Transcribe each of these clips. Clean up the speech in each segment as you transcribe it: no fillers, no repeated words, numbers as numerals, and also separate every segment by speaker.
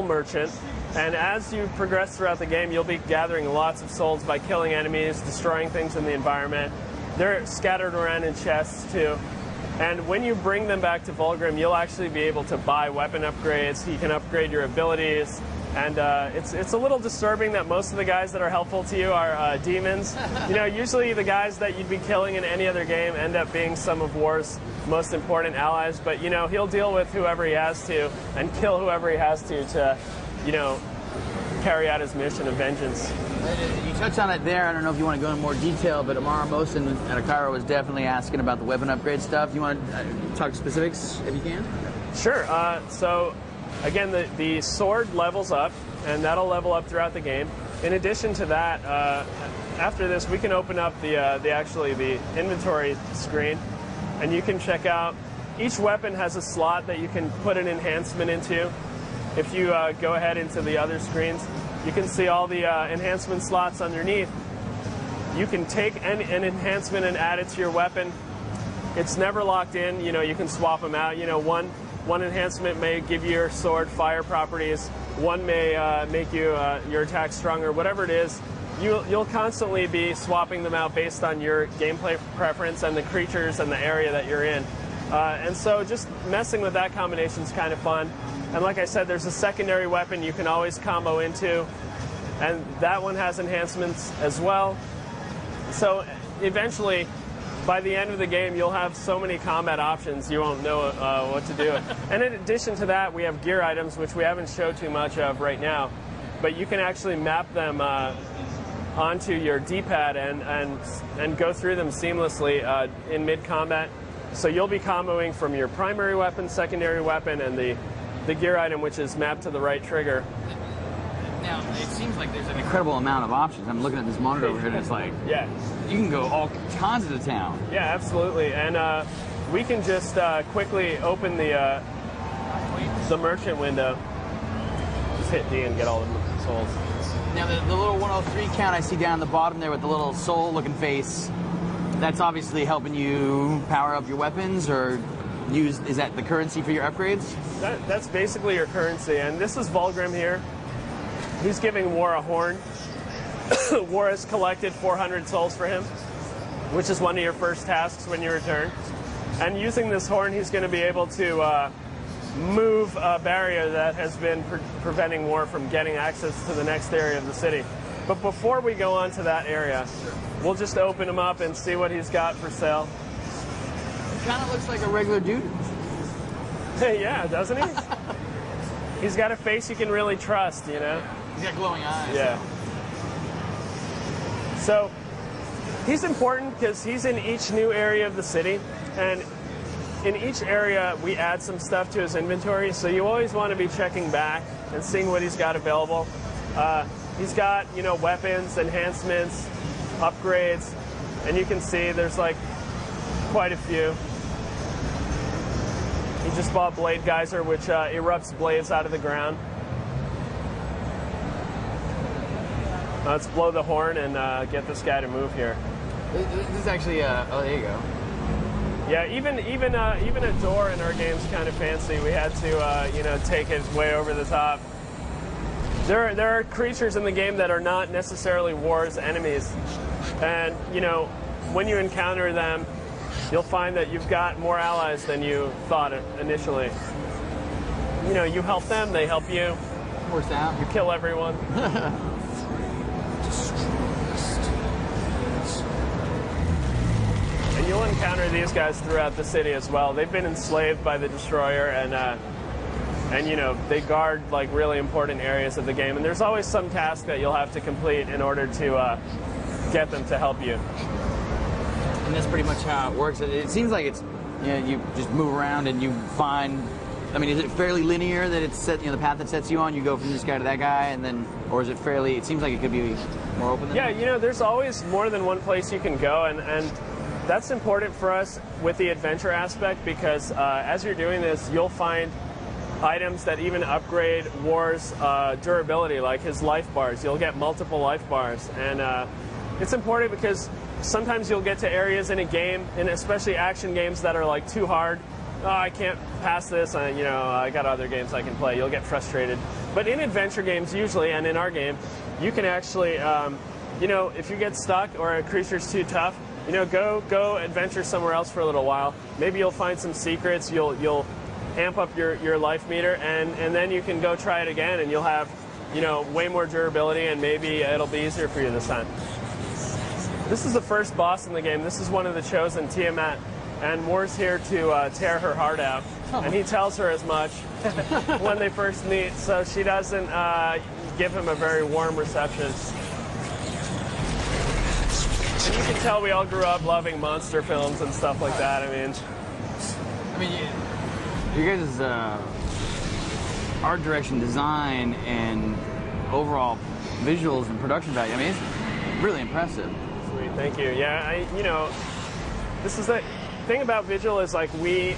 Speaker 1: merchant, and as you progress throughout the game, you'll be gathering lots of souls by killing enemies, destroying things in the environment. They're scattered around in chests too. And when you bring them back to Vulgrim, you'll actually be able to buy weapon upgrades. You can upgrade your abilities. And it's a little disturbing that most of the guys that are helpful to you are demons. You know, usually the guys that you'd be killing in any other game end up being some of War's most important allies. But, you know, he'll deal with whoever he has to and kill whoever he has to, you know, carry out his mission of vengeance.
Speaker 2: You touched on it there. I don't know if you want to go into more detail, but Amara Mosin at Akara was definitely asking about the weapon upgrade stuff. You want to talk specifics if you can?
Speaker 1: Sure. So, again, the sword levels up, and that'll level up throughout the game. In addition to that, after this, we can open up the inventory screen, and you can check out. Each weapon has a slot that you can put an enhancement into. If you go ahead into the other screens, you can see all the enhancement slots underneath. You can take an enhancement and add it to your weapon. It's never locked in. You know, you can swap them out. You know, one enhancement may give your sword fire properties. One may make you your attack stronger. Whatever it is, you'll constantly be swapping them out based on your gameplay preference and the creatures and the area that you're in. And so just messing with that combination is kind of fun. And like I said, there's a secondary weapon you can always combo into, and that one has enhancements as well. So eventually, by the end of the game, you'll have so many combat options you won't know what to do. And in addition to that, we have gear items, which we haven't showed too much of right now, but you can actually map them onto your D-pad and go through them seamlessly in mid-combat. So you'll be comboing from your primary weapon, secondary weapon, and the gear item, which is mapped to the right trigger.
Speaker 2: Now, it seems like there's an incredible amount of options. I'm looking at this monitor over here, and it's like,
Speaker 1: yeah,
Speaker 2: you can go all kinds of town.
Speaker 1: Yeah, absolutely. And we can just quickly open the merchant window. Just hit D and get all the souls.
Speaker 2: Now, the little 103 count I see down the bottom there with the little soul-looking face, that's obviously helping you power up your weapons, or is that the currency for your upgrades?
Speaker 1: That's basically your currency, and this is Vulgrim here. He's giving War a horn. War has collected 400 souls for him, which is one of your first tasks when you return. And using this horn, he's going to be able to move a barrier that has been preventing War from getting access to the next area of the city. But before we go on to that area, we'll just open him up and see what he's got for sale.
Speaker 2: Kind of looks like a regular dude.
Speaker 1: Yeah, doesn't he? He's got a face you can really trust, you know?
Speaker 2: He's got glowing eyes.
Speaker 1: Yeah. So, he's important because he's in each new area of the city, and in each area we add some stuff to his inventory, so you always want to be checking back and seeing what he's got available. He's got, you know, weapons, enhancements, upgrades, and you can see there's like quite a few. He just bought Blade Geyser, which erupts blades out of the ground. Let's blow the horn and get this guy to move here.
Speaker 2: This is actually, oh, there you go.
Speaker 1: Yeah, even a door in our game's kind of fancy. We had to, you know, take it way over the top. There are creatures in the game that are not necessarily War's enemies, and you know, when you encounter them, you'll find that you've got more allies than you thought initially. You know, you help them, they help you.
Speaker 2: Works out.
Speaker 1: You kill everyone. And you'll encounter these guys throughout the city as well. They've been enslaved by the Destroyer, and you know, they guard like really important areas of the game. And there's always some task that you'll have to complete in order to get them to help you.
Speaker 2: And that's pretty much how it works. It seems like it's, you know, you just move around and you find, I mean, is it fairly linear that it's set, you know, the path that sets you on, you go from this guy to that guy, and then, or is it fairly, it seems like it could be more open than that?
Speaker 1: You know, there's always more than one place you can go, and that's important for us with the adventure aspect, because as you're doing this, you'll find items that even upgrade War's durability, like his life bars. You'll get multiple life bars, and it's important because sometimes you'll get to areas in a game, and especially action games that are like too hard. Oh, I can't pass this. You know, I got other games I can play. You'll get frustrated. But in adventure games, usually, and in our game, you can actually, you know, if you get stuck or a creature's too tough, you know, go adventure somewhere else for a little while. Maybe you'll find some secrets. You'll amp up your life meter, and then you can go try it again, and you'll have, you know, way more durability, and maybe it'll be easier for you this time. This is the first boss in the game. This is one of the chosen, Tiamat, and War's here to tear her heart out, and he tells her as much when they first meet, so she doesn't give him a very warm reception. And you can tell we all grew up loving monster films and stuff like that. I mean,
Speaker 2: you guys' art direction, design, and overall visuals and production value, I mean, it's really impressive.
Speaker 1: Sweet, thank you. Yeah, you know, this is the thing about Vigil is like we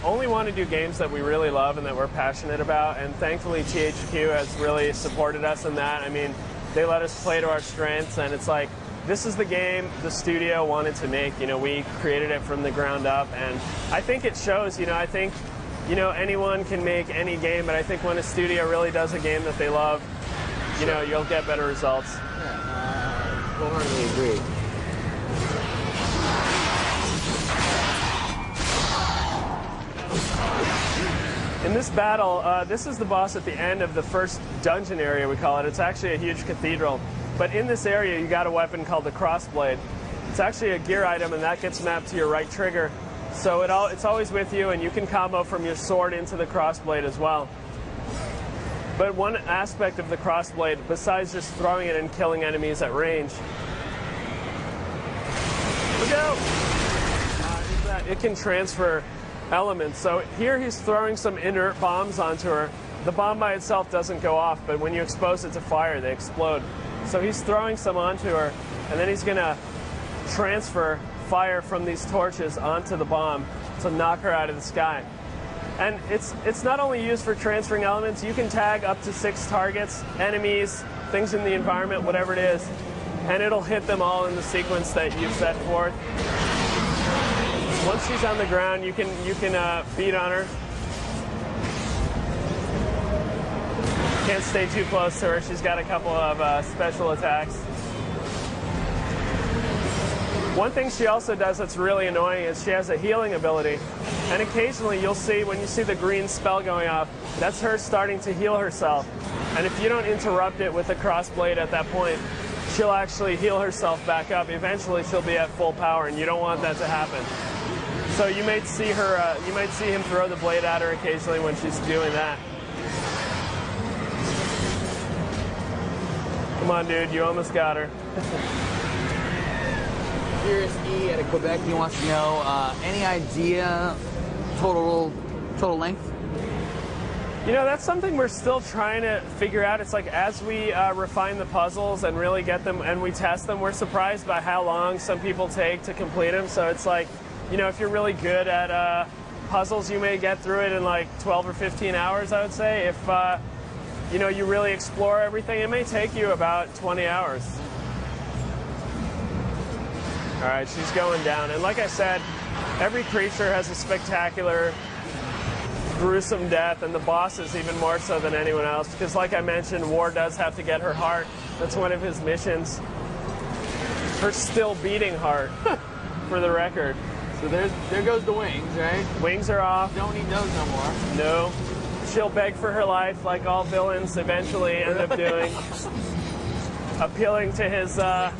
Speaker 1: only want to do games that we really love and that we're passionate about, and thankfully THQ has really supported us in that. I mean, they let us play to our strengths, and it's like, this is the game the studio wanted to make. You know, we created it from the ground up, and I think it shows. You know, I think, you know, anyone can make any game, but I think when a studio really does a game that they love, you know, you'll get better results.
Speaker 2: Yeah, wholeheartedly agree.
Speaker 1: In this battle, this is the boss at the end of the first dungeon area, we call it. It's actually a huge cathedral. But in this area, you got a weapon called the crossblade. It's actually a gear item, and that gets mapped to your right trigger. So it's always with you, and you can combo from your sword into the crossblade as well. But one aspect of the crossblade, besides just throwing it and killing enemies at range, look out! Is that it can transfer elements. So here he's throwing some inert bombs onto her. The bomb by itself doesn't go off, but when you expose it to fire, they explode. So he's throwing some onto her, and then he's going to transfer fire from these torches onto the bomb to knock her out of the sky. And it's not only used for transferring elements, you can tag up to 6 targets, enemies, things in the environment, whatever it is, and it'll hit them all in the sequence that you've set forth. Once she's on the ground, you can beat on her. Can't stay too close to her. She's got a couple of special attacks. One thing she also does that's really annoying is she has a healing ability. And occasionally you'll see, when you see the green spell going off, that's her starting to heal herself. And if you don't interrupt it with a crossblade at that point, she'll actually heal herself back up. Eventually she'll be at full power, and you don't want that to happen. So you might see her, you might see him throw the blade at her occasionally when she's doing that. Come on, dude, you almost got her.
Speaker 2: Curious E out of Quebec, he wants to know, any idea total length?
Speaker 1: You know, that's something we're still trying to figure out. It's like as we refine the puzzles and really get them and we test them, we're surprised by how long some people take to complete them. So it's like, you know, if you're really good at puzzles, you may get through it in like 12 or 15 hours, I would say. If you know, you really explore everything, it may take you about 20 hours. All right, she's going down. And like I said, every creature has a spectacular, gruesome death, and the boss is even more so than anyone else. Because like I mentioned, War does have to get her heart. That's one of his missions. Her still beating heart, for the record.
Speaker 2: So there goes the wings, right?
Speaker 1: Wings are off.
Speaker 2: Don't need those no more.
Speaker 1: No. She'll beg for her life, like all villains eventually end up doing. Appealing to his... Oh,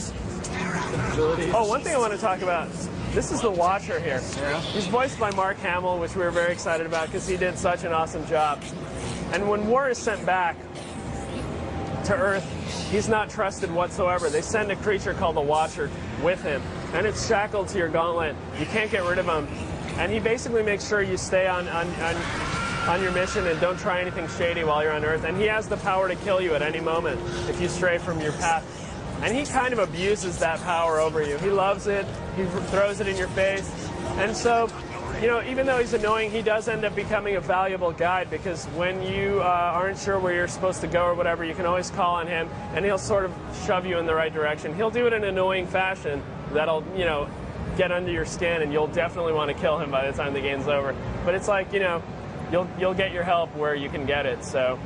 Speaker 1: one thing I want to talk about. This is the Watcher here.
Speaker 2: Yeah.
Speaker 1: He's voiced by Mark Hamill, which we were very excited about because he did such an awesome job. And when War is sent back to Earth, he's not trusted whatsoever. They send a creature called the Watcher with him, and it's shackled to your gauntlet. You can't get rid of him. And he basically makes sure you stay on your mission and don't try anything shady while you're on Earth. And he has the power to kill you at any moment if you stray from your path. And he kind of abuses that power over you. He loves it. He throws it in your face. And so, you know, even though he's annoying, he does end up becoming a valuable guide because when you aren't sure where you're supposed to go or whatever, you can always call on him and he'll sort of shove you in the right direction. He'll do it in an annoying fashion that'll, you know, get under your skin, and you'll definitely want to kill him by the time the game's over. But it's like, you know, you'll get your help where you can get it. So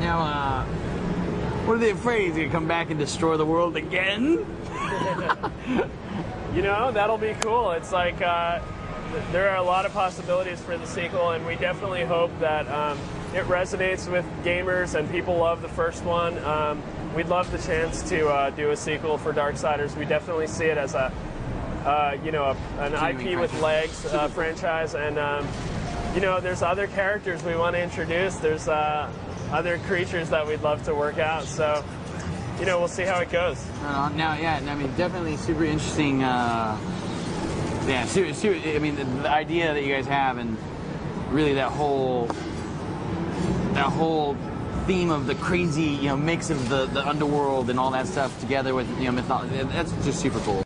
Speaker 2: Now, what are they afraid he's gonna come back and destroy the world again?
Speaker 1: You know, that'll be cool. It's like there are a lot of possibilities for the sequel, and we definitely hope that it resonates with gamers and people love the first one. We'd love the chance to do a sequel for Darksiders. We definitely see it as a an IP with legs franchise, and you know, there's other characters we want to introduce. There's other creatures that we'd love to work out. So, you know, we'll see how it goes.
Speaker 2: Now, yeah, I mean, definitely super interesting. I mean, the idea that you guys have, and really that whole theme of the crazy, you know, mix of the underworld and all that stuff together with, you know, mythology. That's just super cool.